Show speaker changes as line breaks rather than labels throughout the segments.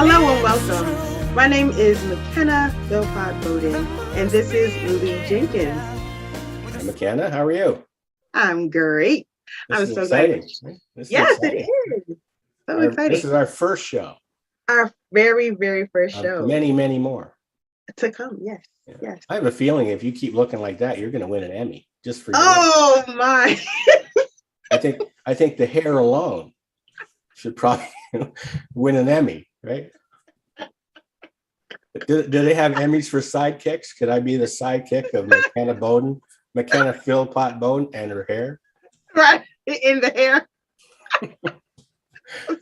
Hello and welcome. My name is Mcke Philpot-Bowden, and this is Lee Jenkins.
Hi, McKenna. How are you?
I'm great.
This
I'm
is
so glad.
exciting. This is
Yes, it
exciting.
is. So
This
exciting.
is our first show
Our very, very first
of
show
many, many more.
to come. Yes.
Yeah.
Yes.
I have a feeling if you keep looking like that, you're going to win an Emmy just for your look.
Oh my.
I think the hair alone should probably win an Emmy, right? Do they have Emmys for sidekicks? Could I be the sidekick of McKenna Philpot-Bowden and her hair?
Right. In the hair.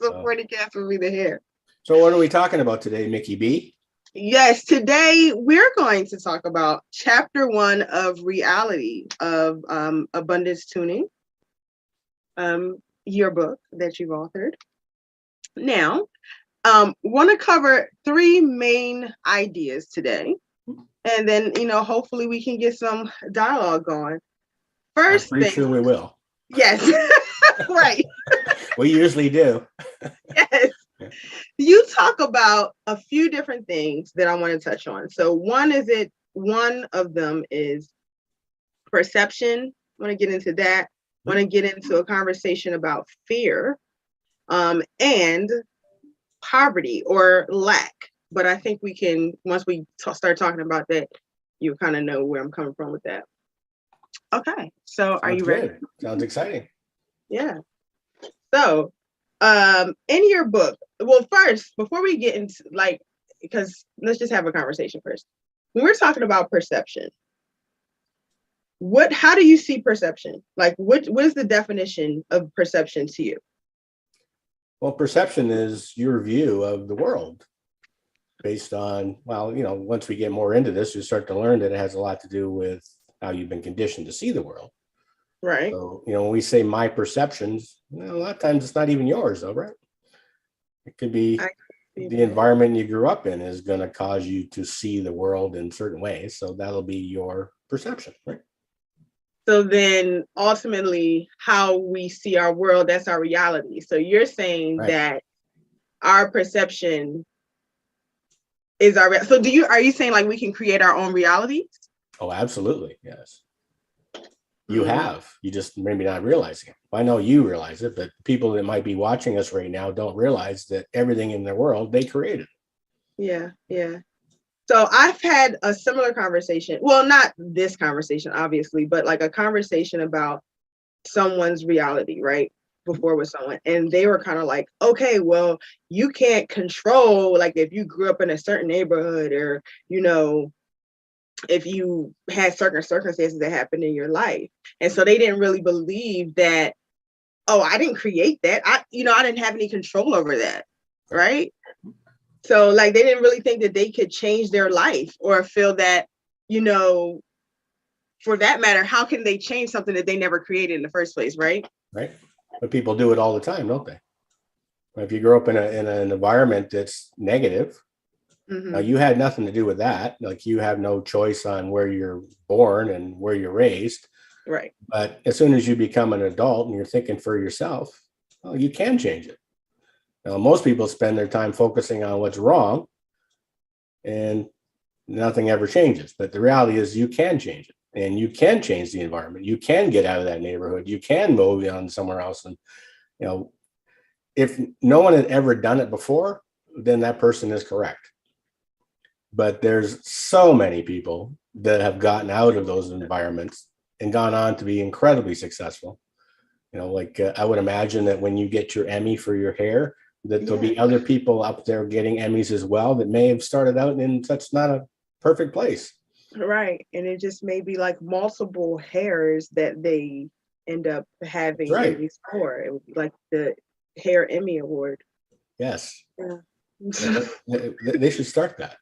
So 40 cats will be the hair.
So what are we talking about today, Mcke B?
Yes, today we're going to talk about chapter 1 of Reality of Abundance Tuning, your book that you've authored. Now, want to cover 3 main ideas today, and then hopefully we can get some dialogue going. First
I'm pretty
thing,
sure we will.
yes, right.
We usually do.
Yes. You talk about a few different things that I want to touch on. So one of them is perception. I want to get into that. I want to get into a conversation about fear, and poverty or lack. But I think we can, once we start talking about that, you kind of know where I'm coming from with that. Okay, so are you ready?
Good. Sounds exciting.
Yeah. So, in your book, well, first, before we get into because let's just have a conversation first. When we're talking about perception, how do you see perception? Like, what is the definition of perception to you?
Well, perception is your view of the world based on, once we get more into this, you start to learn that it has a lot to do with how you've been conditioned to see the world.
Right.
So, when we say my perceptions, a lot of times it's not even yours, though, right? It could be the environment you grew up in is going to cause you to see the world in certain ways. So that'll be your perception, right?
So then ultimately how we see our world, that's our reality. So you're saying that our perception is our, so are you saying like we can create our own realities?
Oh, absolutely. Yes. You just maybe not realizing it. I know you realize it, but people that might be watching us right now don't realize that everything in their world they created.
Yeah. Yeah. So I've had a similar conversation. Well, not this conversation, obviously, but like a conversation about someone's reality, right? Before with someone. And they were kind of like, okay, well, you can't control, like if you grew up in a certain neighborhood or, if you had certain circumstances that happened in your life. And so they didn't really believe that, oh, I didn't create that. I didn't have any control over that. Right. So like they didn't really think that they could change their life or feel that, for that matter, how can they change something that they never created in the first place, right?
Right. But people do it all the time, don't they? If you grow up in an environment that's negative, you had nothing to do with that. Like you have no choice on where you're born and where you're raised.
Right.
But as soon as you become an adult and you're thinking for yourself, well, you can change it. Now, most people spend their time focusing on what's wrong and nothing ever changes. But the reality is you can change it and you can change the environment. You can get out of that neighborhood. You can move on somewhere else. And, if no one had ever done it before, then that person is correct. But there's so many people that have gotten out of those environments and gone on to be incredibly successful. I would imagine that when you get your Emmy for your hair, that there'll be other people up there getting Emmys as well that may have started out in such not a perfect place.
Right. And it just may be like multiple hairs that they end up having Emmys for. It would be like the Hair Emmy Award.
Yes.
Yeah.
They should start that.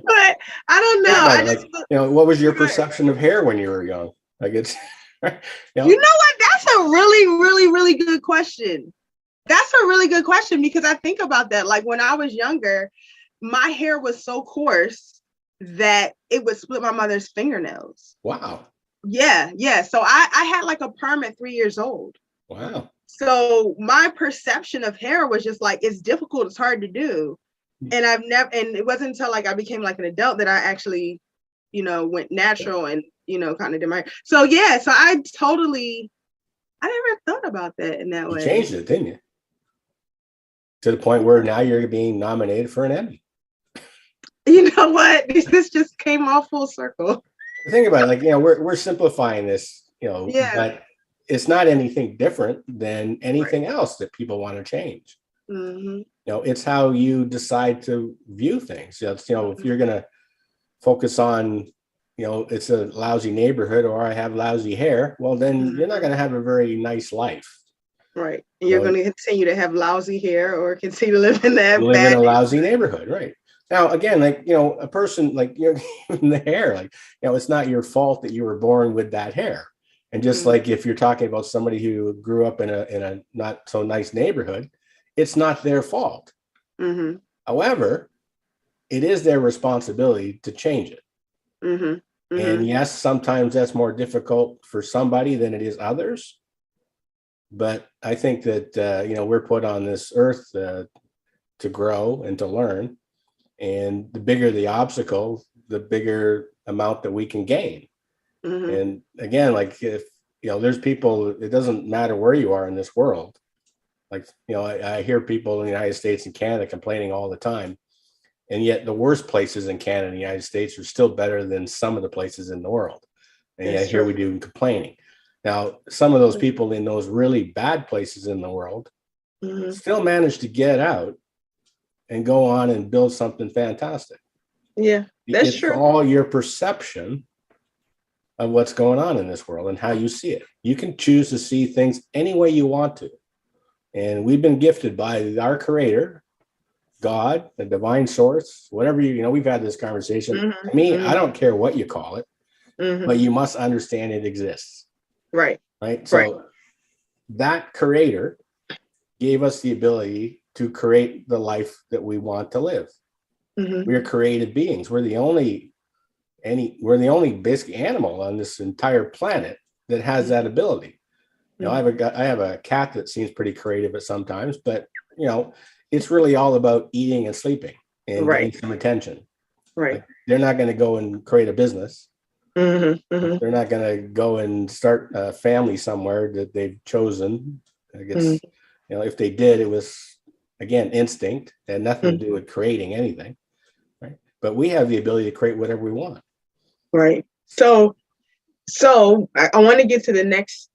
But I don't know.
What was your perception of hair when you were young? Like it's,
You know what? That's a really, really, really good question. That's a really good question because I think about that. Like when I was younger, my hair was so coarse that it would split my mother's fingernails.
Wow.
Yeah. So I had like a perm at 3 years old.
Wow.
So my perception of hair was just like, it's difficult, it's hard to do. And and it wasn't until like I became like an adult that I actually, went natural and, kind of did my, so yeah, so I never thought about that in that
You
way.
changed it, didn't you? To the point where now you're being nominated for an Emmy.
You know what? This just came all full circle.
Think about it, like, we're simplifying this,
Yeah.
but it's not anything different than anything else that people want to change.
Mm-hmm.
It's how you decide to view things. If you're going to focus on, it's a lousy neighborhood or I have lousy hair, well, then you're not going to have a very nice life.
Right. And you're going to continue to have lousy hair or continue to live in that
live in a lousy neighborhood. Right. Now, again, like, a person like, the hair, like, it's not your fault that you were born with that hair. And just like if you're talking about somebody who grew up in a not so nice neighborhood, it's not their fault.
Mm-hmm.
However, it is their responsibility to change it.
Mm-hmm. Mm-hmm.
And yes, sometimes that's more difficult for somebody than it is others. But I think that, we're put on this earth to grow and to learn. And the bigger the obstacle, the bigger amount that we can gain. Mm-hmm. And again, like if, there's people, it doesn't matter where you are in this world. Like, I hear people in the United States and Canada complaining all the time. And yet the worst places in Canada and the United States are still better than some of the places in the world. And yet here we do complaining. Now, some of those people in those really bad places in the world still manage to get out and go on and build something fantastic.
Yeah, that's
it's
true.
All your perception of what's going on in this world and how you see it. You can choose to see things any way you want to. And we've been gifted by our creator, God, the divine source, whatever we've had this conversation.
Mm-hmm.
To me,
Mm-hmm.
I don't care what you call it, but you must understand it exists.
Right.
Right. So that creator gave us the ability to create the life that we want to live. Mm-hmm. We're created beings. We're the only basic animal on this entire planet that has that ability. I have a cat that seems pretty creative at sometimes, but it's really all about eating and sleeping and getting some attention.
Right.
Like, they're not going to go and create a business.
Mm-hmm. Mm-hmm.
They're not going to go and start a family somewhere that they've chosen. I guess, if they did, it was, again, instinct. It had nothing to do with creating anything. Right. But we have the ability to create whatever we want.
Right. So I want to get to the next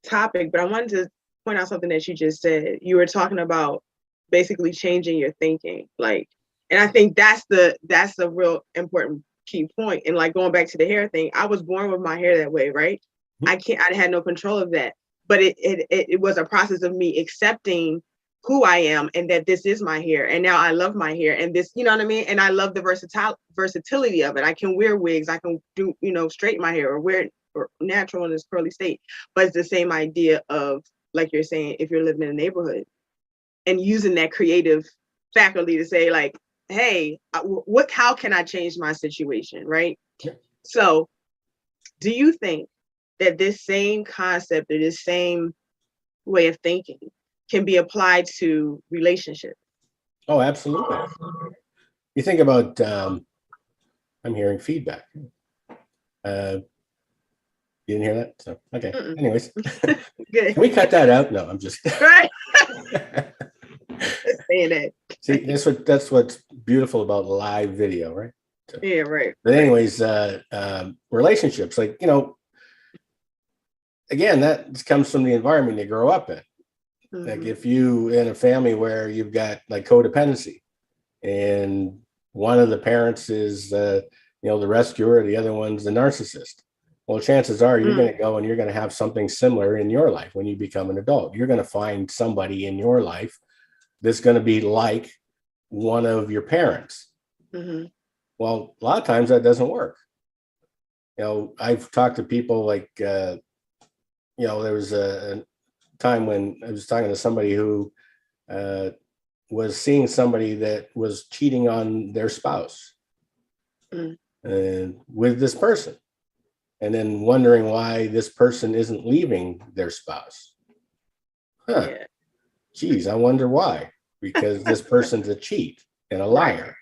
topic, but I wanted to point out something that you just said. You were talking about basically changing your thinking, and I think that's the real important key point. And like going back to the hair thing, I was born with my hair that way, right? Mm-hmm. I had no control of that, but it was a process of me accepting who I am and that this is my hair. And now I love my hair and this, you know what I mean? And I love the versatility of it. I can wear wigs. I can do, straighten my hair or wear it or natural in its curly state. But it's the same idea of, like you're saying, if you're living in a neighborhood and using that creative faculty to say like, hey, how can I change my situation? Right. Yeah. So do you think that this same concept or this same way of thinking can be applied to relationships?
Oh, absolutely. You think about, I'm hearing feedback. You didn't hear that? So, okay. Mm-mm. Anyways, good. Can we cut that out? No, I'm just. Right.
Saying that.
See, that's what's beautiful about live video, right? So,
yeah, right.
But anyways, relationships, like, again, that comes from the environment you grow up in. Mm-hmm. Like if you in a family where you've got like codependency and one of the parents is, the rescuer, the other one's the narcissist. Well, chances are you're going to go and you're going to have something similar in your life when you become an adult. You're going to find somebody in your life that's going to be like one of your parents. Mm-hmm. Well, a lot of times that doesn't work. I've talked to people like, there was a time when I was talking to somebody who was seeing somebody that was cheating on their spouse and with this person, and then wondering why this person isn't leaving their spouse. huh,
Yeah.
geez, I wonder why. Because this person's a cheat and a liar.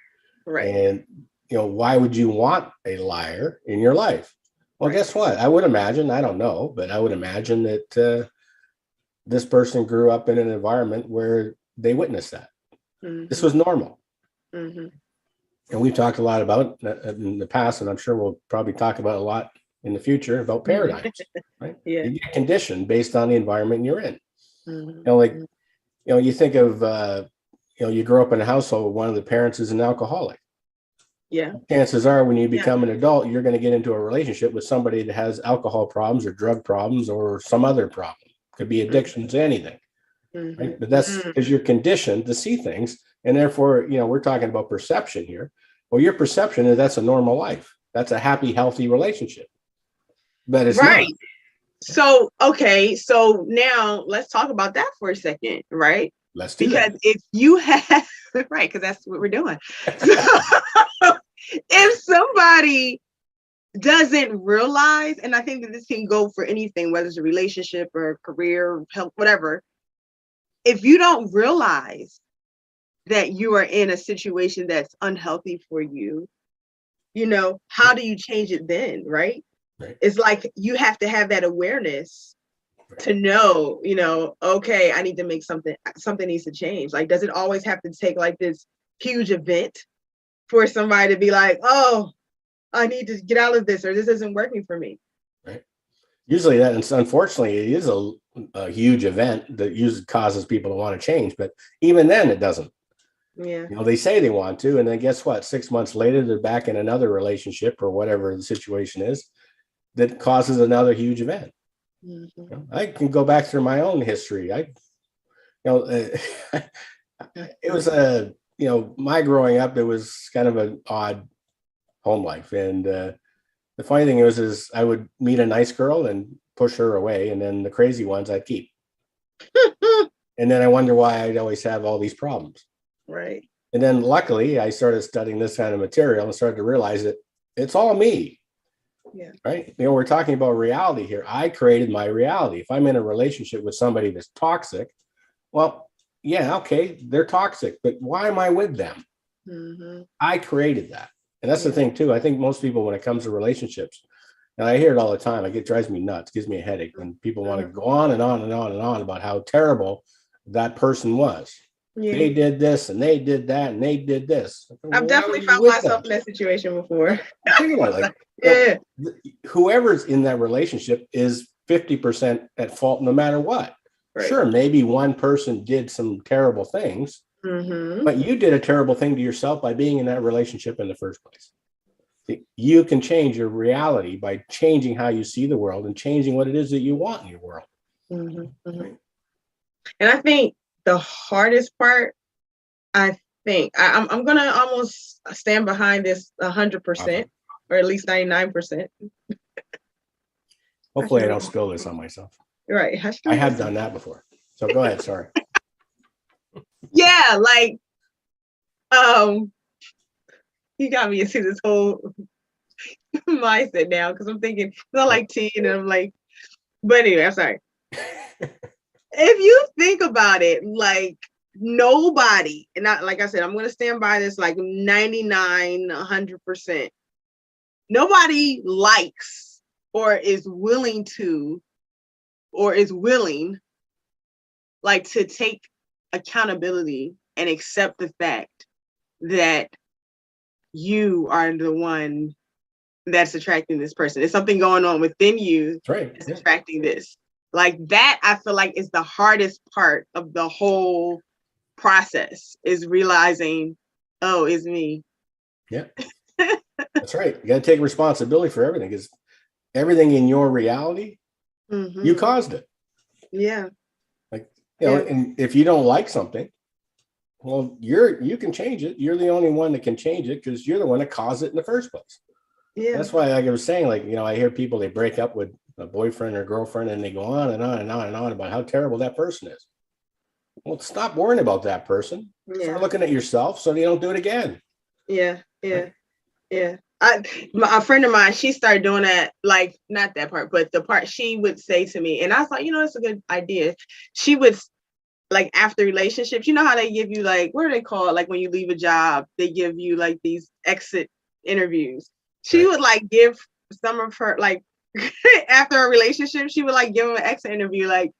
Right.
And, why would you want a liar in your life? Well,
Right.
guess what? I would imagine, I don't know, but I would imagine that this person grew up in an environment where they witnessed that. This was normal.
Mm-hmm.
And we've talked a lot about in the past, and I'm sure we'll probably talk about a lot in the future about paradigms, right?
Yeah.
You get conditioned based on the environment you're in.
Mm-hmm.
Like, you think of, you grow up in a household where one of the parents is an alcoholic.
Yeah.
Chances are when you become an adult, you're going to get into a relationship with somebody that has alcohol problems or drug problems or some other problem. Could be addiction to anything.
Mm-hmm.
Right? But that's because you're conditioned to see things. And therefore, we're talking about perception here. Well, your perception is that's a normal life. That's a happy, healthy relationship. But it's
right.
not.
So, okay. So now let's talk about that for a second, right?
Let's do
because
that.
if you have, right, because that's what we're doing. So, if somebody doesn't realize, and I think that this can go for anything, whether it's a relationship or career, health, whatever, if you don't realize that you are in a situation that's unhealthy for you, how do you change it then, right? It's like you have to have that awareness to know, okay, I need to make something needs to change. Like, does it always have to take like this huge event for somebody to be like, oh, I need to get out of this, or this isn't working for me?
Right. Usually unfortunately, it is a huge event that usually causes people to want to change. But even then it doesn't.
Yeah.
They say they want to, and then guess what? 6 months later, they're back in another relationship or whatever the situation is that causes another huge event.
Mm-hmm.
I can go back through my own history. It was my growing up, it was kind of an odd home life. And the funny thing is I would meet a nice girl and push her away. And then the crazy ones I'd keep. And then I wonder why I'd always have all these problems.
Right.
And then luckily I started studying this kind of material and started to realize that it's all me.
Yeah.
Right. We're talking about reality here. I created my reality. If I'm in a relationship with somebody that's toxic, well, yeah, okay, they're toxic, but why am I with them?
Mm-hmm.
I created that. And that's the thing too. I think most people, when it comes to relationships, and I hear it all the time, it drives me nuts, gives me a headache when people want to go on and on and on and on about how terrible that person was. Yeah. They did this and they did that and they did this.
I've definitely found myself in that situation before.
Think about it, whoever's in that relationship is 50% at fault no matter what. Right. Sure, maybe one person did some terrible things, but you did a terrible thing to yourself by being in that relationship in the first place. You can change your reality by changing how you see the world and changing what it is that you want in your world.
Right. And I think the hardest part, I'm going to almost stand behind this 100%, or at least 99%.
Hopefully I don't spill this on myself.
Right.
I have done that before. So go ahead. Sorry.
Yeah. Like, you got me into this whole mindset now, because I'm thinking, I like teen, and I'm like, but anyway, I'm sorry. If you think about it, like, nobody, and like I said, I'm going to stand by this like 99, 100%. Nobody likes or is willing like to take accountability and accept the fact that you are the one that's attracting this person. There's something going on within you that's attracting this. Like, that, I feel like, is the hardest part of the whole process, is realizing, oh, it's me.
Yeah. That's right. You got to take responsibility for everything, because everything in your reality, you caused it.
Yeah.
Like, and if you don't like something, well, you can change it. You're the only one that can change it, because you're the one that caused it in the first place. Yeah. That's why, like I was saying, like, I hear people, they break up with a boyfriend or girlfriend and they go on and on and on and on about how terrible that person is. Well, stop worrying about that person. Yeah. Start looking at yourself so you don't do it again.
Yeah. Yeah. Right? Yeah. A friend of mine, she started doing that, like, not that part, but the part she would say to me, and I was like, it's a good idea. She would like after relationships, you know how they give you like, what do they call it? Like when you leave a job, they give you like these exit interviews. She
Right.
would like give some of her like after a relationship, she would like give them an exit interview, like,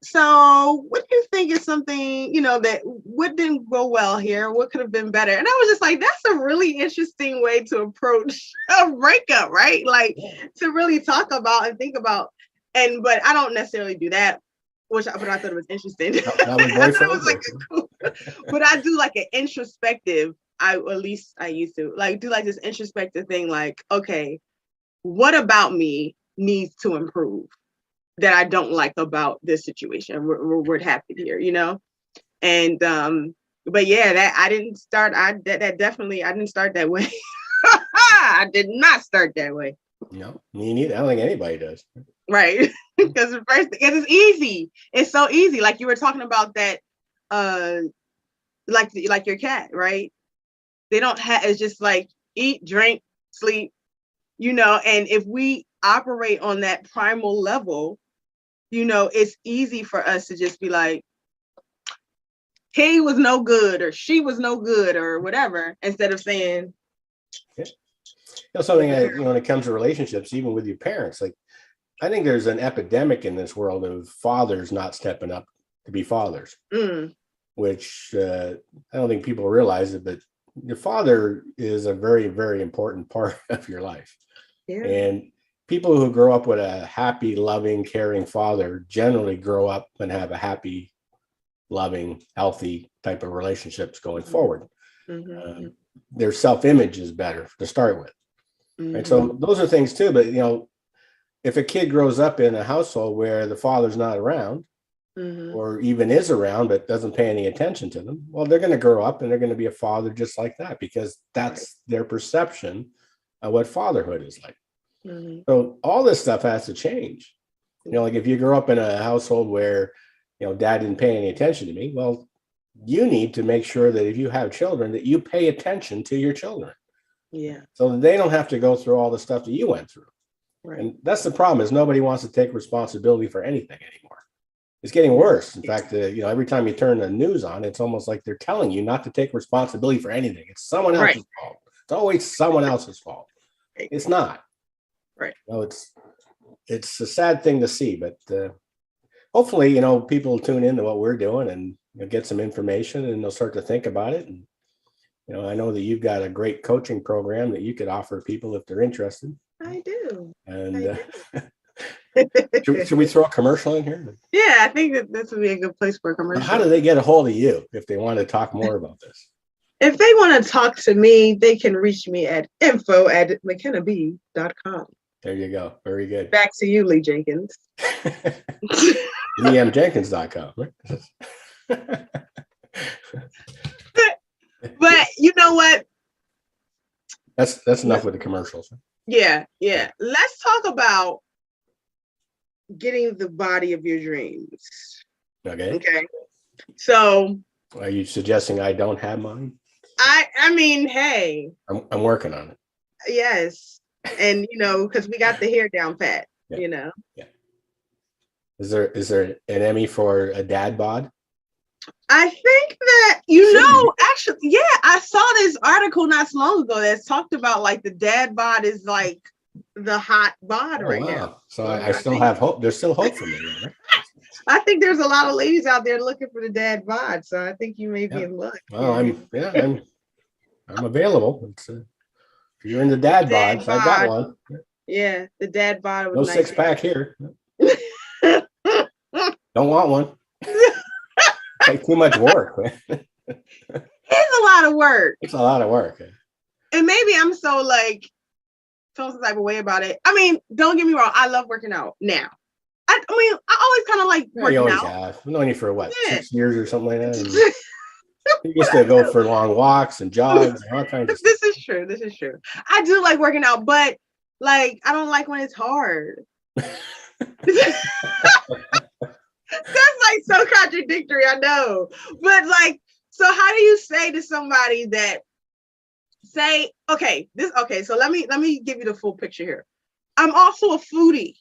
so what do you think is something, that what didn't go well here? What could have been better? And I was just like, that's a really interesting way to approach a breakup, right? Like to really talk about and think about. But I don't necessarily do that, but I thought it was interesting.
Not with
I thought it
boyfriends.
was like cool. But I do like an introspective, at least I used to like do like this introspective thing, like, okay, what about me needs to improve that I don't like about this situation? What happened here, And but yeah, that I didn't start. That definitely I didn't start that way. I did not start that way.
No, me neither. I don't think anybody does.
Right, because it's easy. It's so easy. Like you were talking about that, like your cat, right? They don't have. It's just like eat, drink, sleep, And if we operate on that primal level, it's easy for us to just be like, he was no good or she was no good or whatever, instead of saying,
Something that, when it comes to relationships, even with your parents, like I think there's an epidemic in this world of fathers not stepping up to be fathers, which I don't think people realize it, but your father is a very, very important part of your life. Yeah. And people who grow up with a happy, loving, caring father generally grow up and have a happy, loving, healthy type of relationships going forward. Their self-image is better to start with. Right? So those are things too. But, if a kid grows up in a household where the father's not around or even is around but doesn't pay any attention to them, well, they're going to grow up and they're going to be a father just like that, because that's their perception of what fatherhood is like. So all this stuff has to change. Like if you grow up in a household where, dad didn't pay any attention to me, well, you need to make sure that if you have children, that you pay attention to your children. Yeah. So that they don't have to go through all the stuff that you went through. Right. And that's the problem, is nobody wants to take responsibility for anything anymore. It's getting worse. In fact, every time you turn the news on, it's almost like they're telling you not to take responsibility for anything. It's someone else's fault. It's always someone else's fault. It's not. Right. It's a sad thing to see, but hopefully, people will tune into what we're doing and get some information, and they'll start to think about it. And, I know that you've got a great coaching program that you could offer people if they're interested.
I do.
And should we throw a commercial in here?
Yeah, I think that this would be a good place for a commercial.
How do they get a hold of you if they want to talk more about this?
If they want to talk to me, they can reach me at info@mckeb.com.
There you go. Very good.
Back to you, Lee Jenkins.
LeeMJenkins.com. Right?
But you know what?
That's enough with the commercials.
Yeah. Let's talk about getting the body of your dreams. Okay. So,
are you suggesting I don't have mine?
I mean, hey.
I'm working on it.
Yes. And because we got the hair down pat, Yeah.
Is there an Emmy for a dad bod?
I think that actually, yeah, I saw this article not so long ago that talked about like the dad bod is like the hot bod right now.
So I still have hope. There's still hope for me. Right?
I think there's a lot of ladies out there looking for the dad bod, so I think you may be in luck.
Well, I'm available. If you're in the dad bods, I got one.
Yeah, the dad bod.
No nice 6-pack here. Don't want one. Like too much work.
It's a lot of work.
It's a lot of work.
And maybe I'm so some type of way about it. I mean, don't get me wrong. I love working out now. I always kind of like working out. Have.
I've known you for 6 years or something like that. You used to go for long walks and jogs and all kinds of stuff.
This is true. I do like working out, but I don't like when it's hard. That's so contradictory, I know. But so how do you say to somebody that so let me give you the full picture here. I'm also a foodie.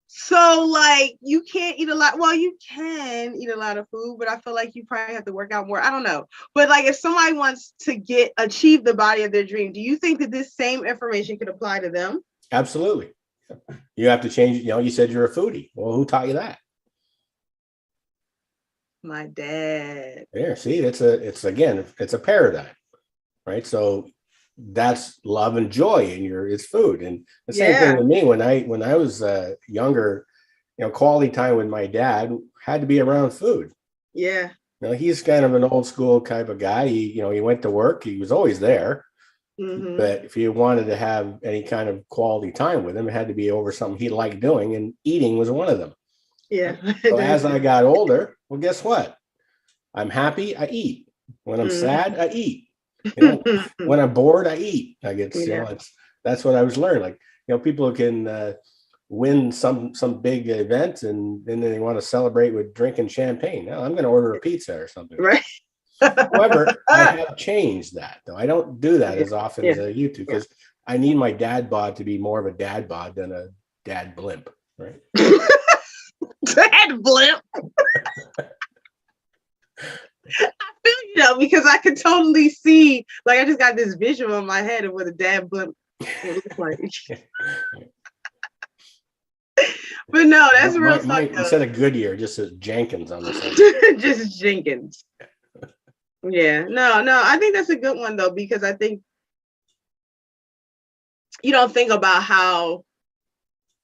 So like you can't eat a lot. Well, you can eat a lot of food, but I feel like you probably have to work out more. I don't know. But like if somebody wants to achieve the body of their dream, do you think that this same information could apply to them?
Absolutely. You have to change, you said you're a foodie. Well, who taught you that?
My dad.
There, see, it's a paradigm, right? So that's love and joy in it's food. And the same thing with me when I was younger, quality time with my dad had to be around food.
Yeah.
He's kind of an old school type of guy. He went to work. He was always there.
Mm-hmm.
But if you wanted to have any kind of quality time with him, it had to be over something he liked doing, and eating was one of them.
Yeah.
So as I got older, well, guess what? I'm happy, I eat. When I'm sad, I eat. When I'm bored, I eat. I get, that's what I was learning. Like, people can win some big event and then they want to celebrate with drinking champagne. Now I'm going to order a pizza or something.
Right.
However, I have changed that though. I don't do that as often as I used to because I need my dad bod to be more of a dad bod than a dad blimp, right?
Dad blimp. I feel because I could totally see, like I just got this visual in my head of what a dad blimp looks like. But no, that's real
talk. Instead of Goodyear, just says Jenkins on the side.
Just Jenkins. Yeah, no, I think that's a good one though, because I think you don't think about how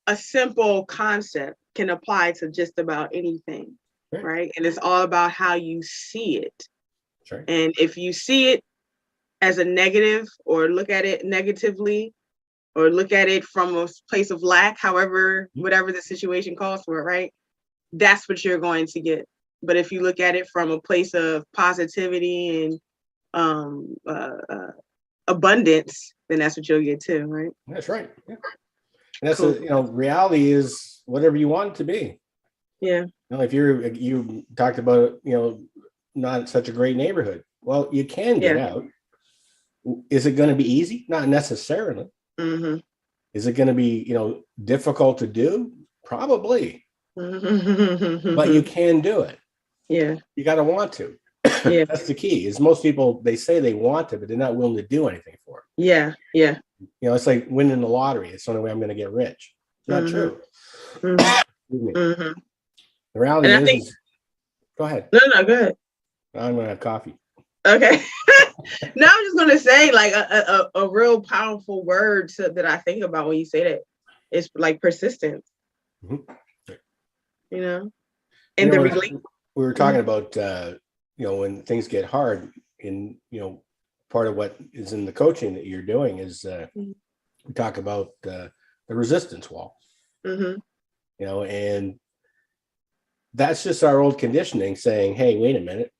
a simple concept can apply to just about anything, right? And it's all about how you see it.
Right.
And if you see it as a negative or look at it negatively or look at it from a place of lack, however, whatever the situation calls for, right? That's what you're going to get. But if you look at it from a place of positivity and abundance, then that's what you'll get too, right?
That's right. Yeah. And that's reality is whatever you want it to be.
Yeah.
If you talked about not such a great neighborhood, well, you can get out. Is it going to be easy? Not necessarily.
Mm-hmm.
Is it going to be difficult to do? Probably. Mm-hmm. But you can do it.
Yeah.
You got to want to.
Yeah.
That's the key. Is most people, they say they want to, but they're not willing to do anything for it.
Yeah. Yeah.
It's like winning the lottery. It's the only way I'm going to get rich. Not true.
Mm-hmm. Mm-hmm.
The reality is, go ahead.
No, go ahead.
I'm going to have coffee.
Okay. No, I'm just going to say like a real powerful word that I think about when you say that is like persistence. Mm-hmm. And
we were talking about, when things get hard in, part of what is in the coaching that you're doing is we talk about the resistance wall, and that's just our old conditioning saying, hey, wait a minute,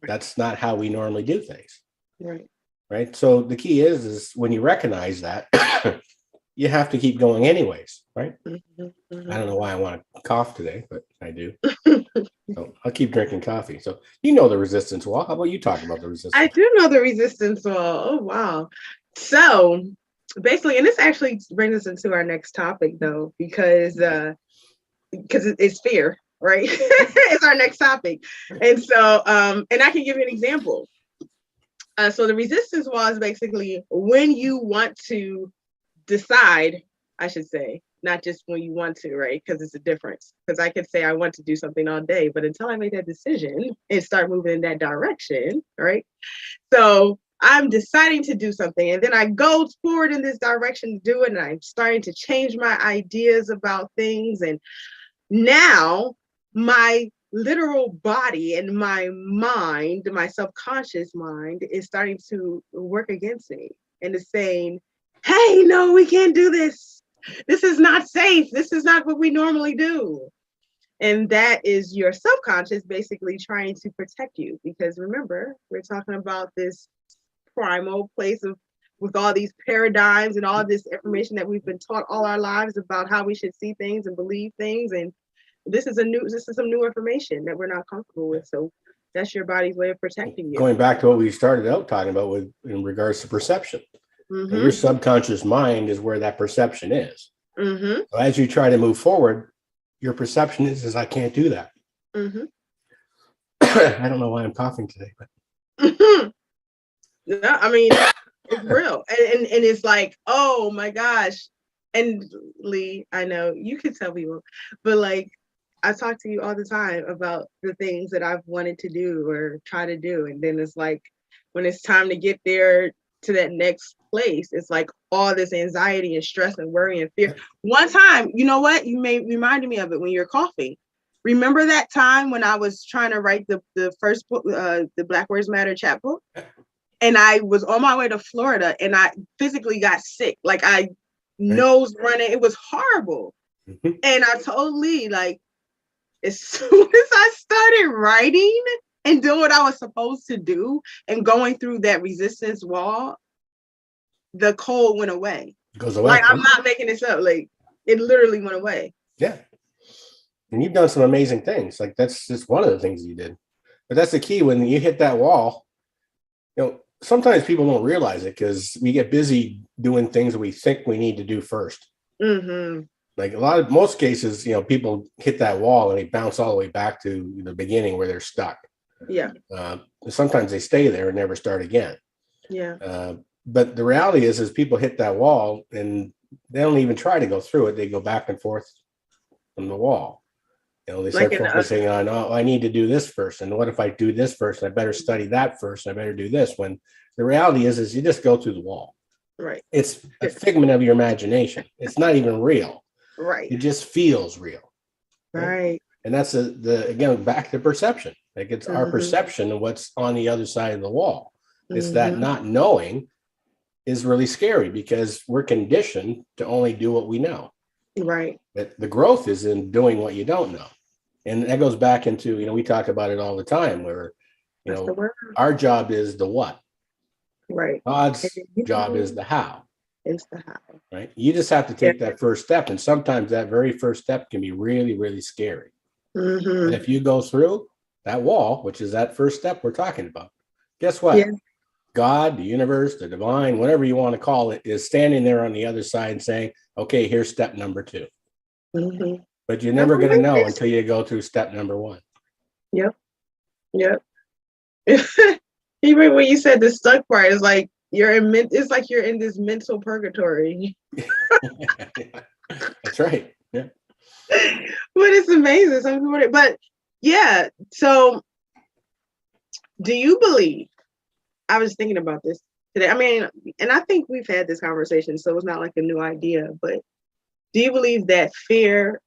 that's not how we normally do things. Right. So the key is when you recognize that, you have to keep going anyways. Right. I don't know why I want to cough today, but I do. So I'll keep drinking coffee. So the resistance wall. How about you talk about the resistance?
I do know the resistance wall. Oh, wow. So basically, and this actually brings us into our next topic, though, because it's fear, right? It's our next topic. And so, and I can give you an example. So the resistance wall is basically when you want to decide, I should say, not just when you want to, right? Because it's a difference. Because I could say I want to do something all day, but until I make that decision and start moving in that direction, right? So I'm deciding to do something and then I go forward in this direction to do it. And I'm starting to change my ideas about things. And now my literal body and my mind, my subconscious mind is starting to work against me and is saying, hey, no, we can't do this. This is not safe. This is not what we normally do. And that is your subconscious basically trying to protect you. Because remember, we're talking about this primal place with all these paradigms and all this information that we've been taught all our lives about how we should see things and believe things. And this is some new information that we're not comfortable with. So that's your body's way of protecting you.
Going back to what we started out talking about in regards to perception. Your subconscious mind is where that perception is.
Mm-hmm.
So as you try to move forward, your perception is I can't do that.
Mm-hmm.
I don't know why I'm coughing today, but
Mm-hmm. Yeah, I mean, it's real. And it's like, oh my gosh. And Lee, I know you can tell people, but like I talk to you all the time about the things that I've wanted to do or try to do. And then it's like when it's time to get there to that next place, it's like all this anxiety and stress and worry and fear. One time, you know what? You may reminded me of it when you're coughing. Remember that time when I was trying to write the first book, the Black Words Matter chapbook? And I was on my way to Florida and I physically got sick. Like I nose running. It was horrible.
Mhm.
And I told Lee, like, as soon as I started writing and doing what I was supposed to do and going through that resistance wall, the cold went away.
It goes away.
Like, I'm not making this up. Like, it literally went away.
Yeah. And you've done some amazing things. Like that's just one of the things you did. But that's the key when you hit that wall. You know, sometimes people don't realize it because we get busy doing things that we think we need to do first.
Mm-hmm.
Like most cases, you know, people hit that wall and they bounce all the way back to the beginning where they're stuck.
Yeah.
Sometimes they stay there and never start again.
Yeah.
But the reality is people hit that wall and they don't even try to go through it. They go back and forth from the wall. You know, they start focusing on, oh, I need to do this first. And what if I do this first? I better study that first. I better do this. When the reality is you just go through the wall.
Right.
It's a figment of your imagination. It's not even real.
Right.
It just feels real.
Right.
And that's again, back to perception. Like it's our perception of what's on the other side of the wall. It's that not knowing is really scary because we're conditioned to only do what we know.
Right.
But the growth is in doing what you don't know. And that goes back into, you know, we talk about it all the time where, you know, our job is the what.
Right.
God's job is the how.
It's the how.
Right. You just have to take that first step. And sometimes that very first step can be really, really scary. But if you go through that wall, which is that first step we're talking about, guess what?
Yeah.
God, the universe, the divine, whatever you want to call it, is standing there on the other side and saying, okay, here's step number 2. But you're never going to know until you go through step number 1.
Yep. Yep. Even when you said the stuck part, it's like it's like you're in this mental purgatory.
That's right. Yeah.
But it's amazing. Some people, but yeah. So do you believe? I was thinking about this today. I mean, and I think we've had this conversation, so it's not like a new idea, but do you believe that fear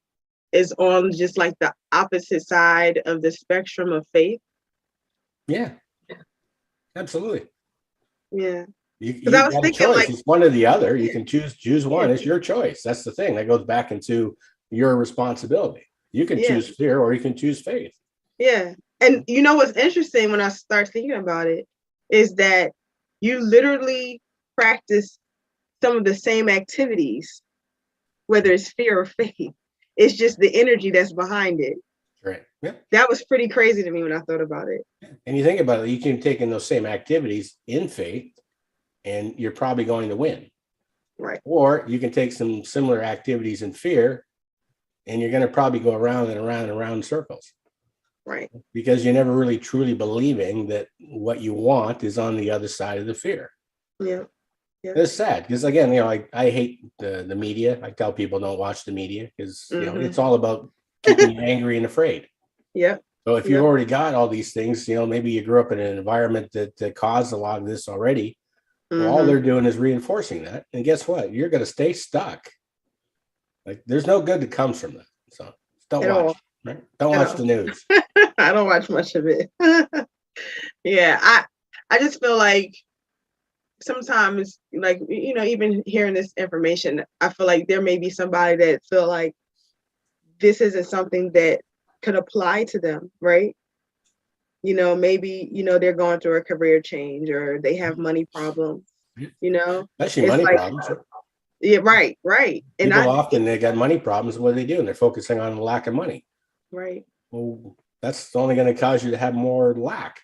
is on just like the opposite side of the spectrum of faith?
Yeah. Absolutely.
Yeah.
You I was thinking choice. Like, it's one or the other. You can choose one. It's your choice. That's the thing. That goes back into your responsibility. You can choose fear or you can choose faith.
Yeah. And you know what's interesting when I start thinking about it is that you literally practice some of the same activities, whether it's fear or faith. It's just the energy that's behind it.
Right. Yeah.
That was pretty crazy to me when I thought about it.
And you think about it, you can take in those same activities in faith and you're probably going to win.
Right.
Or you can take some similar activities in fear and you're going to probably go around and around and around in circles.
Right.
Because you're never really truly believing that what you want is on the other side of the fear.
Yeah.
It's sad because again, you know, I hate the media. I tell people don't watch the media because you know it's all about keeping you angry and afraid.
Yeah.
So if you've already got all these things, you know, maybe you grew up in an environment that caused a lot of this already. Well, all they're doing is reinforcing that. And guess what? You're going to stay stuck. Like there's no good that comes from that. So don't watch. Right? Don't watch the news.
I don't watch much of it. Yeah, I just feel like sometimes, like, you know, even hearing this information, I feel like there may be somebody that feel like this isn't something that could apply to them, right? You know, maybe, you know, they're going through a career change or they have money problems, you know?
Especially money problems.
Yeah, right. And
people often, they got money problems. What do they do? And they're focusing on the lack of money.
Right.
Well, that's only going to cause you to have more lack.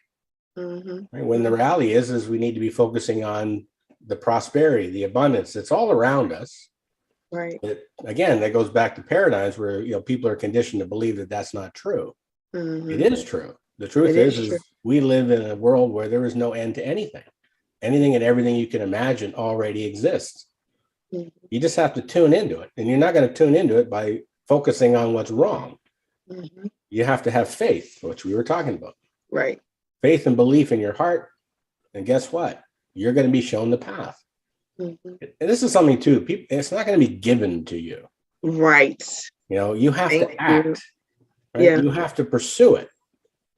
Right? When the reality is we need to be focusing on the prosperity, the abundance. It's all around us.
Right.
But again, that goes back to paradigms where, people are conditioned to believe that that's not true. It is true. The truth is we live in a world where there is no end to anything. Anything and everything you can imagine already exists. You just have to tune into it. And you're not going to tune into it by focusing on what's wrong. You have to have faith, which we were talking about.
Right.
Faith and belief in your heart. And guess what? You're going to be shown the path. And this is something too, people, it's not going to be given to you.
Right.
You have to act. Right?
Yeah.
You have to pursue it.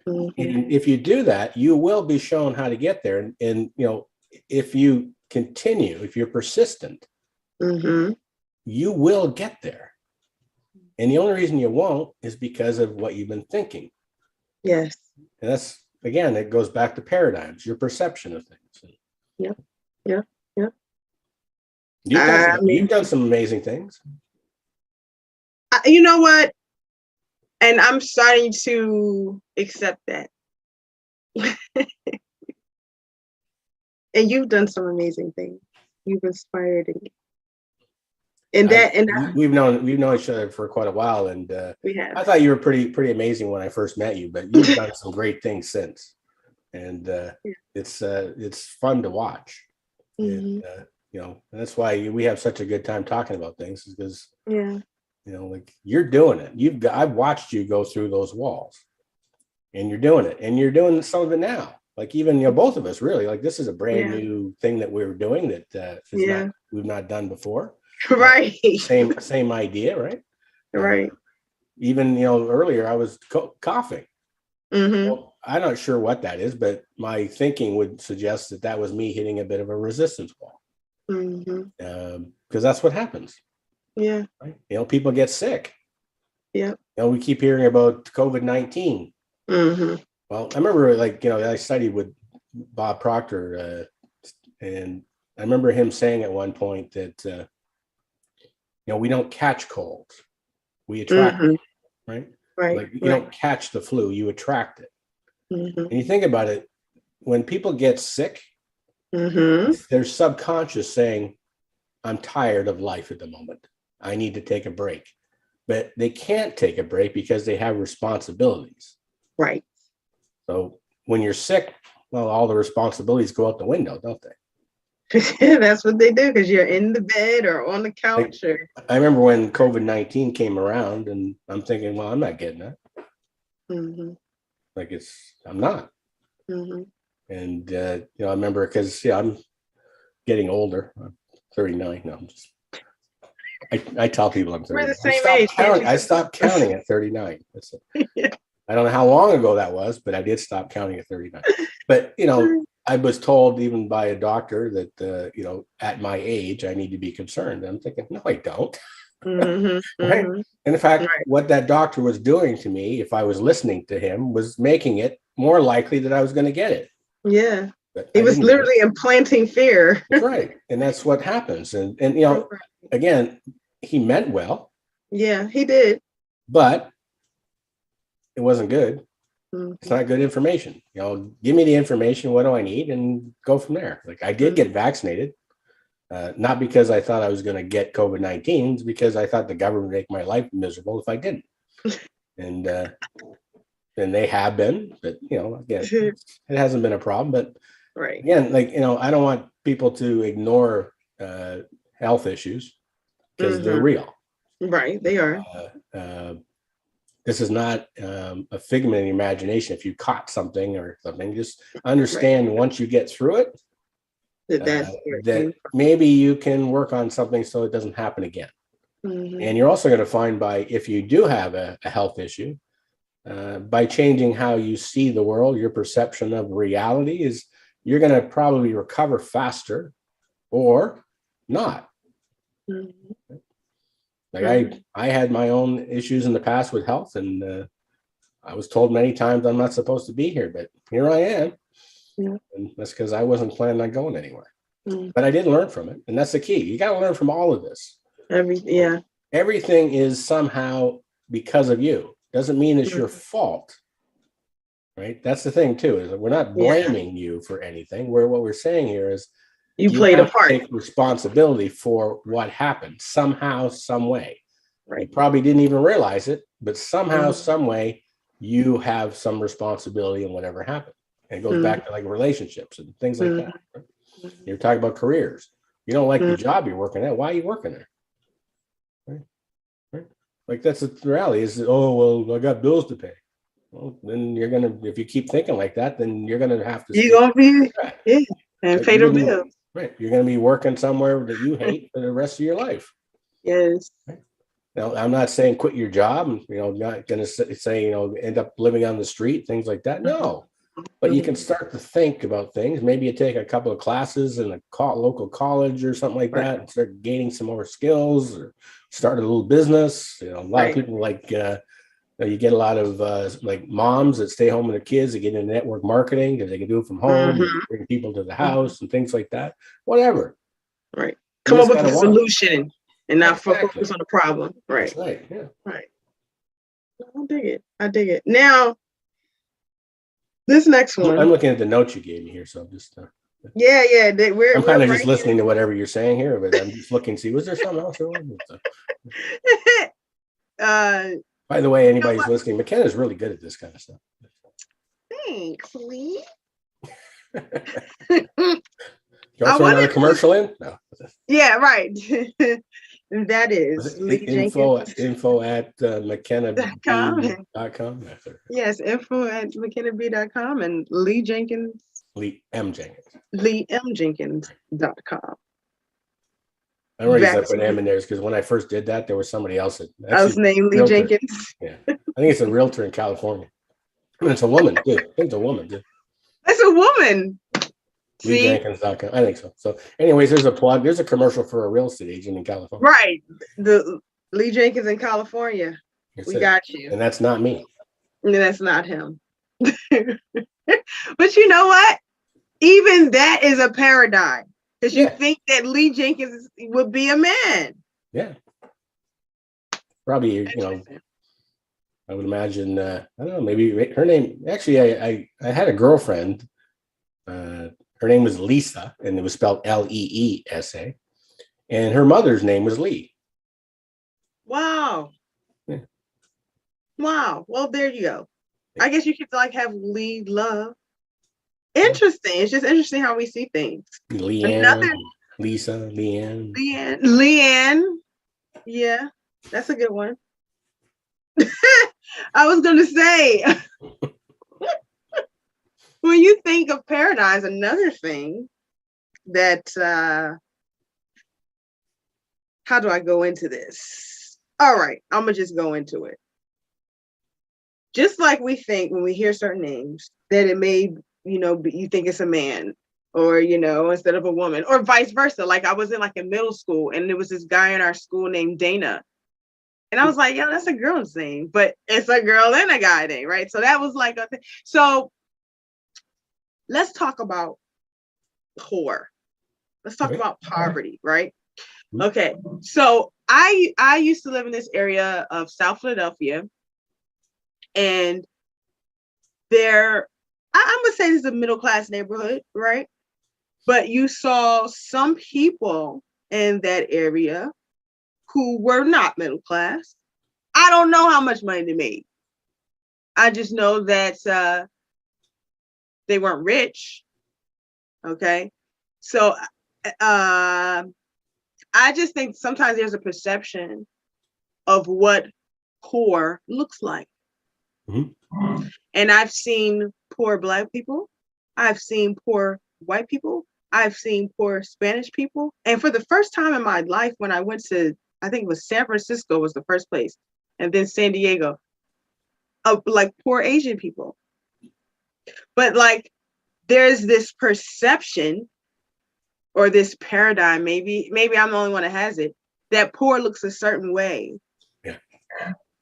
And if you do that, you will be shown how to get there. And if you continue, if you're persistent, you will get there. And the only reason you won't is because of what you've been thinking.
Yes.
And that's, again, it goes back to paradigms, your perception of things.
Yep.
You've done some amazing things.
You know what? And I'm starting to accept that. And you've done some amazing things. You've inspired me.
We've known each other for quite a while, and
we have.
I thought you were pretty amazing when I first met you, but you've done some great things since, and it's fun to watch. And, and that's why we have such a good time talking about things, because like you're doing it. I've watched you go through those walls, and you're doing it, and you're doing some of it now. Like even both of us, really, like this is a brand new thing that we're doing that we've not done before.
Right.
Same idea, right?
Right.
Even earlier I was coughing. Well, I'm not sure what that is, but my thinking would suggest that was me hitting a bit of a resistance wall. Because that's what happens.
Yeah.
Right? People get sick.
Yeah.
We keep hearing about COVID-19. Well, I remember, I studied with Bob Proctor, and I remember him saying at one point that we don't catch colds, we attract it, right?
Right.
Like you don't catch the flu, you attract it. And you think about it, when people get sick, they're subconscious saying, I'm tired of life at the moment. I need to take a break. But they can't take a break because they have responsibilities.
Right.
So when you're sick, well, all the responsibilities go out the window, don't they?
That's what they do, because you're in the bed or on the couch.
I remember when COVID-19 came around, and I'm thinking, well, I'm not getting that. I'm not. And I remember, because I'm getting older. I'm 39. No, I tell people I'm 39.
We're the same age.
I stopped counting at 39. I don't know how long ago that was, but I did stop counting at 39. But I was told even by a doctor that at my age I need to be concerned. And I'm thinking, no, I don't. Right? And in fact, what that doctor was doing to me, if I was listening to him, was making it more likely that I was going to get it.
Yeah. He was literally implanting fear.
That's right. And that's what happens. And again, he meant well.
Yeah, he did.
But it wasn't good. It's not good information. Give me the information. What do I need? And go from there. Like I did get vaccinated, not because I thought I was going to get COVID-19, it's because I thought the government would make my life miserable if I didn't. And they have been, but again, it hasn't been a problem. But again, I don't want people to ignore health issues, because they're real.
Right, they are.
This is not a figment of the imagination. If you caught something or something, just understand once you get through it, that maybe you can work on something so it doesn't happen again. And you're also going to find, if you do have a health issue, by changing how you see the world, your perception of reality, is you're going to probably recover faster or not. Like I had my own issues in the past with health, and I was told many times I'm not supposed to be here, but here I am. And that's because I wasn't planning on going anywhere. But I did learn from it, and that's the key. You got to learn from all of this. Everything is somehow because of you. Doesn't mean it's your fault, right? That's the thing too, is that we're not blaming you for anything. What we're saying here is
You
you
played a
have to
part.
take responsibility for what happened somehow, some way.
Right.
You probably didn't even realize it, but somehow,
Mhm.
some way, you have some responsibility in whatever happened. And it goes back to like relationships and things like that. Right? You're talking about careers. You don't like the job you're working at. Why are you working there? Right? Right? Like that's the reality is, oh, well, I got bills to pay. Well, then you're going to, if you keep thinking like that, then you're going to have to
You're gonna be, yeah, and
right?
pay the bills.
Right. You're going to be working somewhere that you hate for the rest of your life.
Yes.
Right? Now, I'm not saying quit your job, not going to say, end up living on the street, things like that. No, but you can start to think about things. Maybe you take a couple of classes in a local college or something like that and start gaining some more skills or start a little business. A lot of people like, you get a lot of like moms that stay home with their kids, they get into network marketing because they can do it from home, bring people to the house and things like that. Whatever.
Right. Come up with a solution and not
Exactly.
focus on the problem. Right.
That's right. Yeah.
Right. I dig it. I dig it. Now, this next one.
I'm looking at the notes you gave me here, so I'm just.
Yeah.
I'm kind of just listening to whatever you're saying here, but I'm just looking to see, was there something else? By the way, anybody who's listening, McKenna's really good at this kind of stuff.
Thanks, Lee.
You want to throw another commercial in? No.
Yeah, right. That is Lee
info
Jenkins.
at McKennaB.com.
Yes, info at McKennaB.com and Lee Jenkins.
Lee M. Jenkins.
LeeMJenkins.com.
I don't know why I put M in there because when I first did that, there was somebody else that
I was named Lee Jenkins.
Yeah, I think it's a realtor in California. I mean, it's a woman too. I think it's a woman too.
It's a woman.
LeeJenkins.com. I think so. So, anyways, there's a plug. There's a commercial for a real estate agent in California.
Right. The Lee Jenkins in California. We got you.
And that's not me.
And that's not him. But you know what? Even that is a paradigm. Because you think that Lee Jenkins would be a man.
Yeah. Probably, I would imagine, I don't know, maybe her name, actually, I had a girlfriend. Her name was Lisa, and it was spelled Leesa. And her mother's name was Lee.
Wow. Yeah. Wow. Well, there you go. I guess you could have Lee Love. Interesting. It's just interesting how we see things.
Leanne, Lisa,
Leanne. Yeah, that's a good one. I was going to say, when you think of paradigms, another thing that, how do I go into this? All right, I'm going to just go into it. Just like we think when we hear certain names that it may, you think it's a man or, instead of a woman or vice versa. Like I was in middle school and there was this guy in our school named Dana. And I was like, yeah, that's a girl's name, but it's a girl and a guy name, right? So that was a thing. So let's talk about poor. Let's talk about poverty, right? Okay. So I used to live in this area of South Philadelphia. And I'm going to say this is a middle-class neighborhood, right? But you saw some people in that area who were not middle class. I don't know how much money they made. I just know that they weren't rich. Okay. So I just think sometimes there's a perception of what poor looks like. Mm-hmm. And I've seen poor Black people. I've seen poor white people. I've seen poor Spanish people. And for the first time in my life, when I went to, I think it was San Francisco was the first place, and then San Diego, poor Asian people. But there's this perception or this paradigm, maybe I'm the only one that has it, that poor looks a certain way.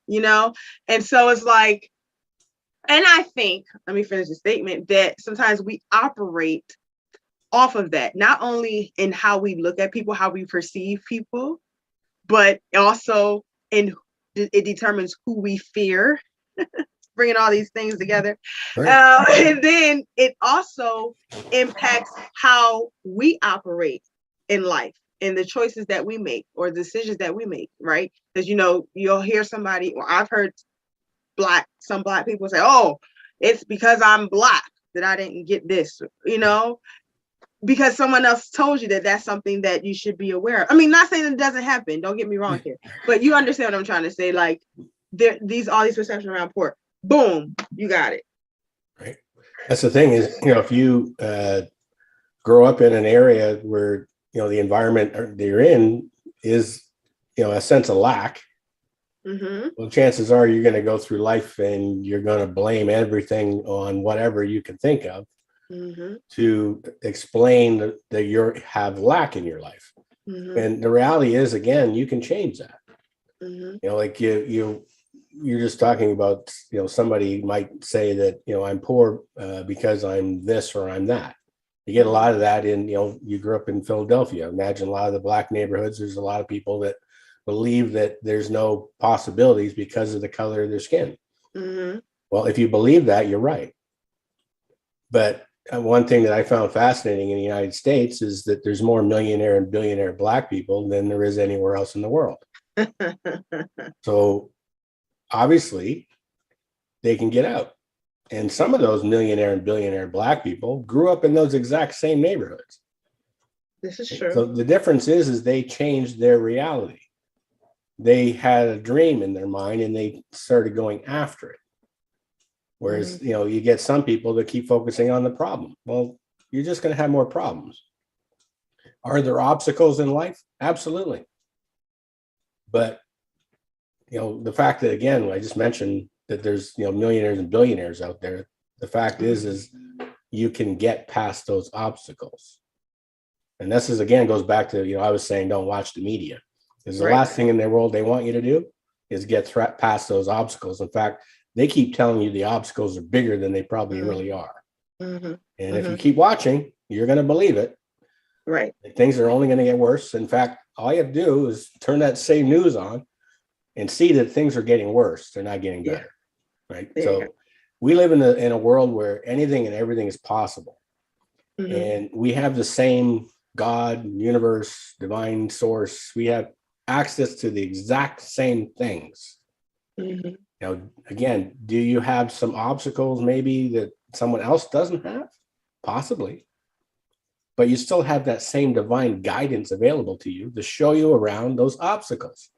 Yeah. And so it's and I think, let me finish the statement, that sometimes we operate off of that, not only in how we look at people, how we perceive people, but also it determines who we fear bringing all these things together.
Right.
And then it also impacts how we operate in life and the choices that we make or decisions that we make, right? Because, you'll hear somebody, or I've heard some Black people say, oh, it's because I'm Black that I didn't get this, because someone else told you that that's something that you should be aware of. I mean, not saying that it doesn't happen. Don't get me wrong here, but you understand what I'm trying to say. Like all these perceptions around pork, boom, you got it.
Right. That's the thing is, if you grow up in an area where, the environment that you're in is, a sense of lack, well, chances are you're going to go through life and you're going to blame everything on whatever you can think of to explain that you have lack in your life. And the reality is, again, you can change that. Like you're just talking about, somebody might say that, I'm poor because I'm this or I'm that. You get a lot of that in, you grew up in Philadelphia. Imagine a lot of the Black neighborhoods. There's a lot of people that believe that there's no possibilities because of the color of their skin. Well, if you believe that, you're right. But one thing that I found fascinating in the United States is that there's more millionaire and billionaire Black people than there is anywhere else in the world. So obviously they can get out. And some of those millionaire and billionaire Black people grew up in those exact same neighborhoods.
This is true.
So the difference is they changed their reality. They had a dream in their mind and they started going after it. Whereas, you get some people that keep focusing on the problem. Well, you're just going to have more problems. Are there obstacles in life? Absolutely. But, the fact that, again, I just mentioned that there's, millionaires and billionaires out there. The fact is you can get past those obstacles. And this is, again, goes back to, I was saying, don't watch the media. Because the last thing in the world they want you to do is get past those obstacles. In fact, they keep telling you the obstacles are bigger than they probably really are. And if you keep watching, you're going to believe it.
Right.
Things are only going to get worse. In fact, all you have to do is turn that same news on and see that things are getting worse. They're not getting better. Right. So we live in a world where anything and everything is possible. And we have the same God, universe, divine source. We have access to the exact same things. Now, again, do you have some obstacles maybe that someone else doesn't have? Possibly. But you still have that same divine guidance available to you to show you around those obstacles.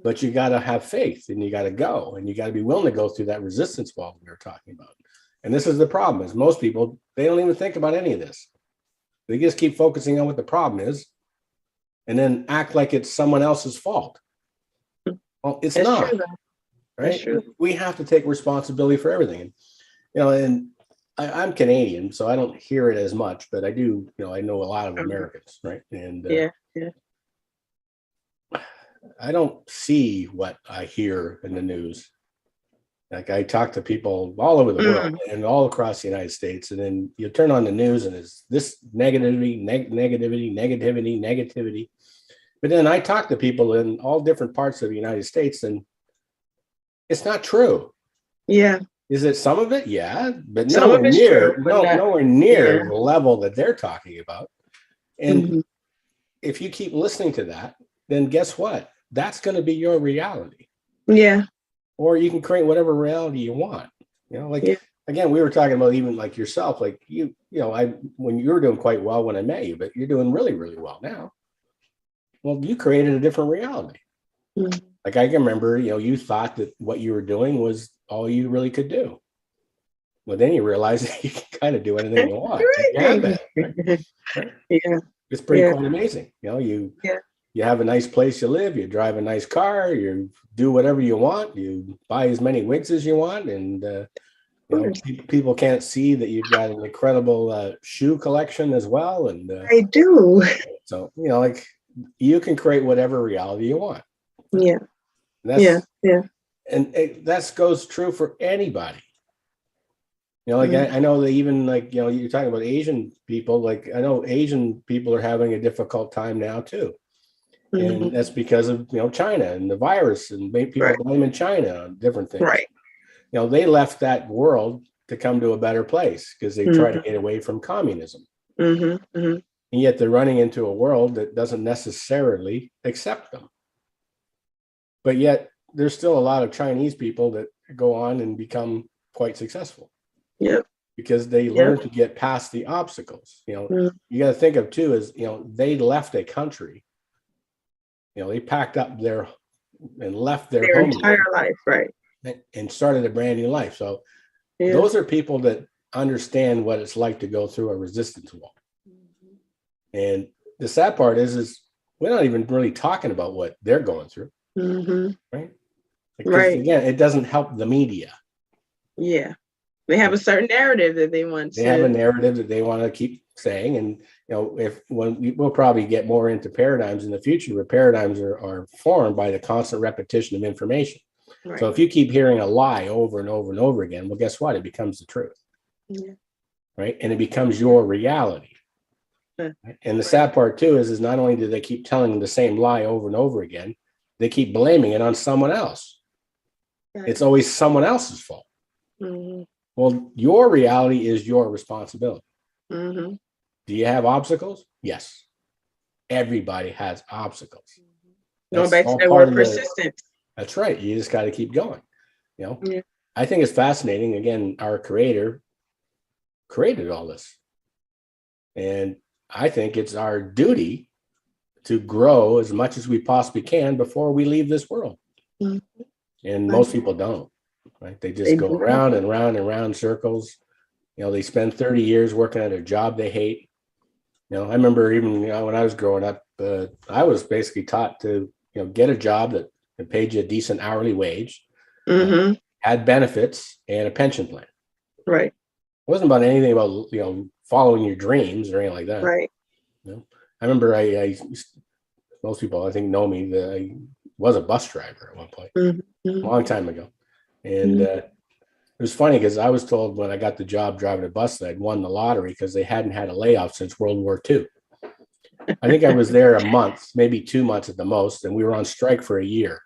But you got to have faith and you got to go and you got to be willing to go through that resistance wall we were talking about. And this is the problem is most people, they don't even think about any of this. They just keep focusing on what the problem is and then act like it's someone else's fault. Well, it's not. True, right? We have to take responsibility for everything. And I'm Canadian, so I don't hear it as much, but I do, I know a lot of Americans, right? And I don't see what I hear in the news. Like I talk to people all over the world and all across the United States, and then you turn on the news and it's this negativity. But then I talk to people in all different parts of the United States, and it's not true.
Yeah.
Is it some of it? Yeah, but nowhere near the level that they're talking about. And if you keep listening to that, then guess what? That's going to be your reality.
Yeah.
Or you can create whatever reality you want. Again, we were talking about even like yourself, like when you were doing quite well when I met you, but you're doing really, really well now. Well, you created a different reality. Like I can remember, you thought that what you were doing was all you really could do. Well, then you realize that you can kind of do anything you want. Right? Yeah. It's pretty quite amazing. You have a nice place you live, you drive a nice car, you do whatever you want, you buy as many wigs as you want, and people can't see that you've got an incredible shoe collection as well. And
I do.
So, like you can create whatever reality you want.
Yeah.
And that goes true for anybody. I know that even you're talking about Asian people, like I know Asian people are having a difficult time now too. And that's because of, China and the virus and people blaming China on different things.
Right.
they left that world to come to a better place because they try to get away from communism. And yet they're running into a world that doesn't necessarily accept them. But yet there's still a lot of Chinese people that go on and become quite successful.
Yep.
Because they learn to get past the obstacles. You got to think of too is, they left a country. They packed up and left their home
entire life, right?
And started a brand new life. So those are people that understand what it's like to go through a resistance wall. And the sad part is we're not even really talking about what they're going through. Right. Because again, it doesn't help the media.
Yeah. They have a certain narrative that they want to.
They have a narrative that they want to keep saying. And, we'll probably get more into paradigms in the future, where paradigms are formed by the constant repetition of information. Right. So if you keep hearing a lie over and over and over again, well, guess what? It becomes the truth. Yeah. Right. And it becomes your reality. Right? And the sad part too is not only do they keep telling the same lie over and over again, they keep blaming it on someone else. Right. It's always someone else's fault. Well, your reality is your responsibility. Do you have obstacles? Yes. Everybody has obstacles.
Going back to that word persistence.
That's right. You just got to keep going. I think it's fascinating. Again, our creator created all this. And I think it's our duty to grow as much as we possibly can before we leave this world. And most people don't. Right? They just go around and round and round circles. They spend 30 years working at a job they hate. I remember even when I was growing up, I was basically taught to get a job that paid you a decent hourly wage, had benefits, and a pension plan. Right. It wasn't about anything about following your dreams or anything like that. Right. I remember most people I think know me that I was a bus driver at one point, a long time ago. And it was funny because I was told when I got the job driving a bus that I'd won the lottery because they hadn't had a layoff since World War II. I think I was there a month, maybe 2 months at the most, and we were on strike for a year.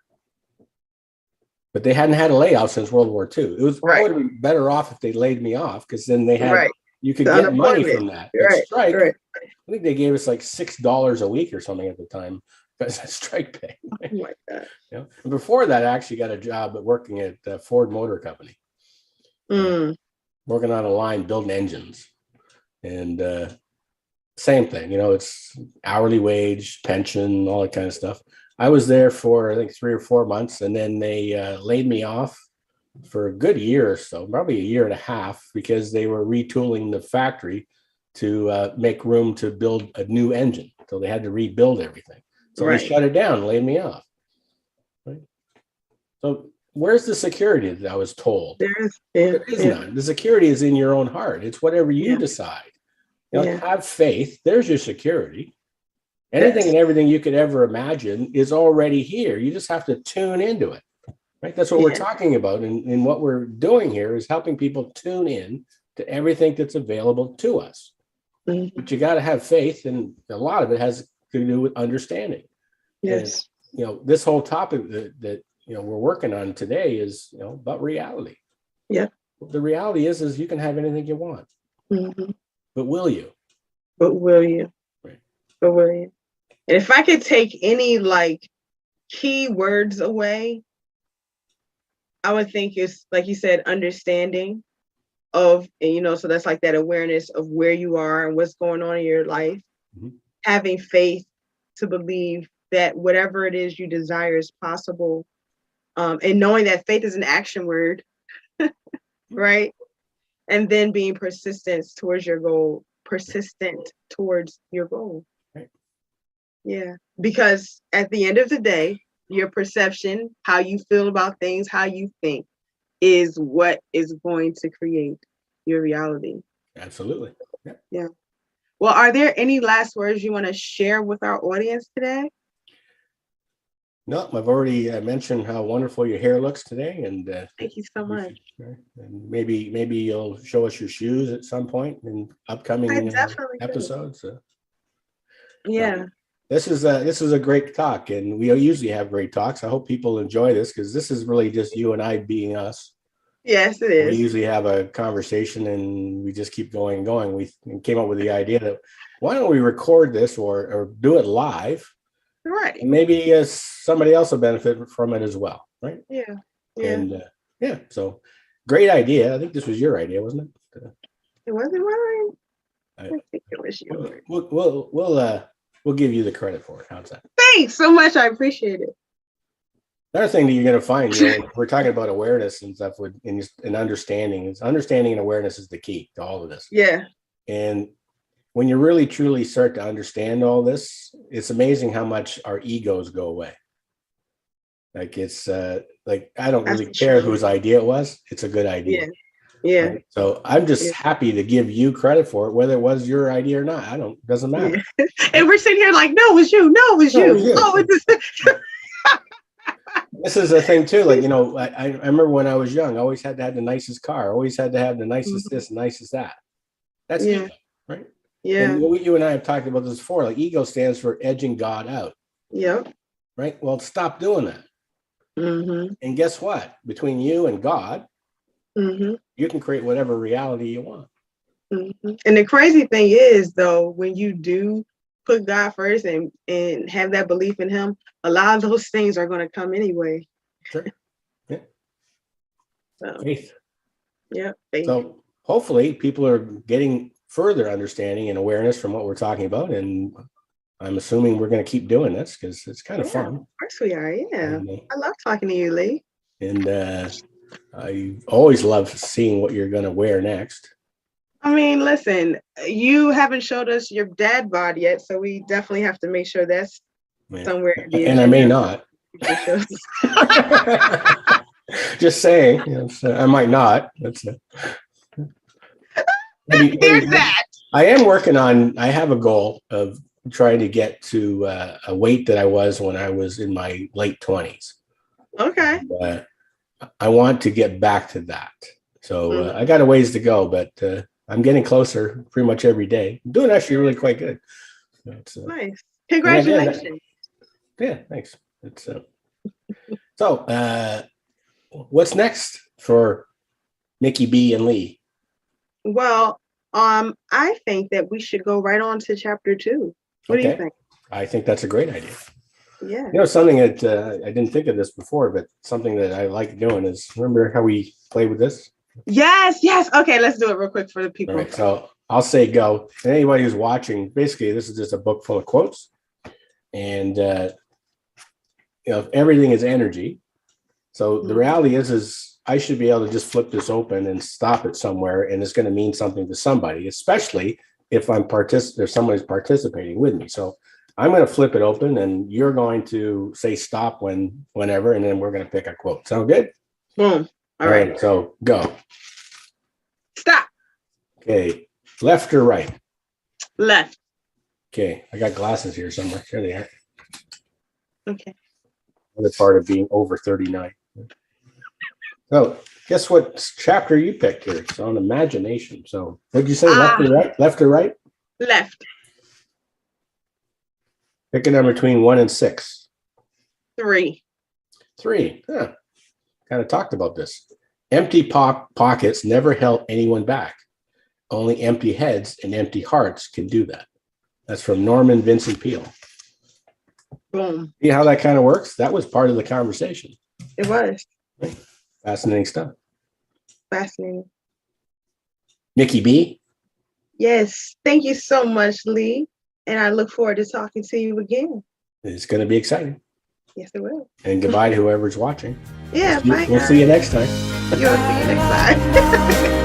But they hadn't had a layoff since World War II. It was I would have been better off if they laid me off because then they had you could get money from that. But strike, I think they gave us like $6 a week or something at the time. That's strike pay. Oh my God. And before that, I actually got a job working at Ford Motor Company, working on a line building engines, and same thing. It's hourly wage, pension, all that kind of stuff. I was there for I think 3 or 4 months, and then they laid me off for a good year or so, probably a year and a half, because they were retooling the factory to make room to build a new engine. So they had to rebuild everything. So they shut it down and laid me off. Right? So where's the security that I was told? There is none. The security is in your own heart. It's whatever you decide. Have faith. There's your security. Anything and everything you could ever imagine is already here. You just have to tune into it. Right? That's what we're talking about. And what we're doing here is helping people tune in to everything that's available to us. But you got to have faith, and a lot of it has to do with understanding. Yes. And, this whole topic that we're working on today is about reality. Yeah. The reality is you can have anything you want. But will you?
But will you? Right. But will you? And if I could take any key words away, I would think it's like you said, understanding of, so that's like that awareness of where you are and what's going on in your life. Having faith to believe that whatever it is you desire is possible, and knowing that faith is an action word, right? And then being persistent towards your goal. Right. Yeah, because at the end of the day, your perception, how you feel about things, how you think, is what is going to create your reality.
Absolutely.
Yeah. Well, are there any last words you want to share with our audience today?
No, I've already mentioned how wonderful your hair looks today, and
thank you so much.
And maybe you'll show us your shoes at some point in upcoming episodes.
Yeah.
This is a great talk, and we usually have great talks. I hope people enjoy this because this is really just you and I being us.
Yes, it
We
is.
usually have a conversation and we just keep going and going. We came up with the idea that why don't we record this or do it live?
Right.
And maybe somebody else will benefit from it as well, right?
Yeah. Yeah.
And yeah, so great idea. I think this was your idea, wasn't it?
It wasn't mine.
I
think it was yours.
We'll give you the credit for it. How's that?
Thanks so much. I appreciate it.
Another thing that you're going to find, we're talking about awareness and stuff and understanding. Understanding and awareness is the key to all of this.
Yeah.
And when you really truly start to understand all this, it's amazing how much our egos go away. Like it's like I don't really care whose idea it was. It's a good idea.
Yeah.
Right? So I'm just happy to give you credit for it, whether it was your idea or not. Doesn't matter.
Yeah. And we're sitting here like, no, it was you. No, it was you. Oh, it's
this is the thing too. Like, I remember when I was young, I always had to have the nicest car. Always had to have the nicest this, nicest that. That's ego, right?
Yeah.
And you and I have talked about this before. Like ego stands for edging God out.
Yep.
Right. Well, stop doing that.
Mm-hmm.
And guess what? Between you and God, you can create whatever reality you want.
Mm-hmm. And the crazy thing is, though, when you do put God first and have that belief in Him, a lot of those things are going to come anyway.
Sure. Yeah.
So,
faith.
Yeah. Faith.
So hopefully people are getting further understanding and awareness from what we're talking about. And I'm assuming we're going to keep doing this because it's kind of fun.
Of course we are. Yeah. I love talking to you, Lee.
And I always love seeing what you're going to wear next.
I mean, listen, you haven't showed us your dad bod yet, so we definitely have to make sure that's somewhere.
And I may not. Just saying, I might not. There's
that.
I am working on. I have a goal of trying to get to a weight that I was when I was in my late 20s.
Okay.
I want to get back to that. So I got a ways to go, but I'm getting closer pretty much every day. I'm doing actually really quite good.
Nice. Congratulations.
Yeah, thanks. It's so what's next for Mcke B and Lee?
Well, I think that we should go right on to chapter 2. What do you think?
I think that's a great idea.
Yeah.
Something that I didn't think of this before, but something that I like doing is, remember how we play with this?
Yes. Okay, let's do it real quick for the people.
All right, so I'll say go. And anybody who's watching, basically, this is just a book full of quotes. And, everything is energy. So the reality is I should be able to just flip this open and stop it somewhere. And it's going to mean something to somebody, especially if if somebody's participating with me. So I'm going to flip it open and you're going to say stop whenever, and then we're going to pick a quote. Sound good?
Boom. All right.
So go.
Stop.
Okay. Left or right?
Left.
Okay. I got glasses here somewhere. There they are.
Okay.
Another part of being over 39. So guess what chapter you picked here? It's on imagination. So what'd you say? Left or right? Left or right?
Left.
Pick a number between 1 and 6.
3.
3. Huh. Kind of talked about this. Empty pockets never held anyone back. Only empty heads and empty hearts can do that. That's from Norman Vincent Peale.
Boom.
See how that kind of works? That was part of the conversation.
It was.
Fascinating stuff.
Fascinating.
Mcke B?
Yes. Thank you so much, Lee. And I look forward to talking to you again.
It's going to be exciting.
Yes, it will.
And goodbye to whoever's watching.
Yeah,
We'll see you next time.
You'll see you next time.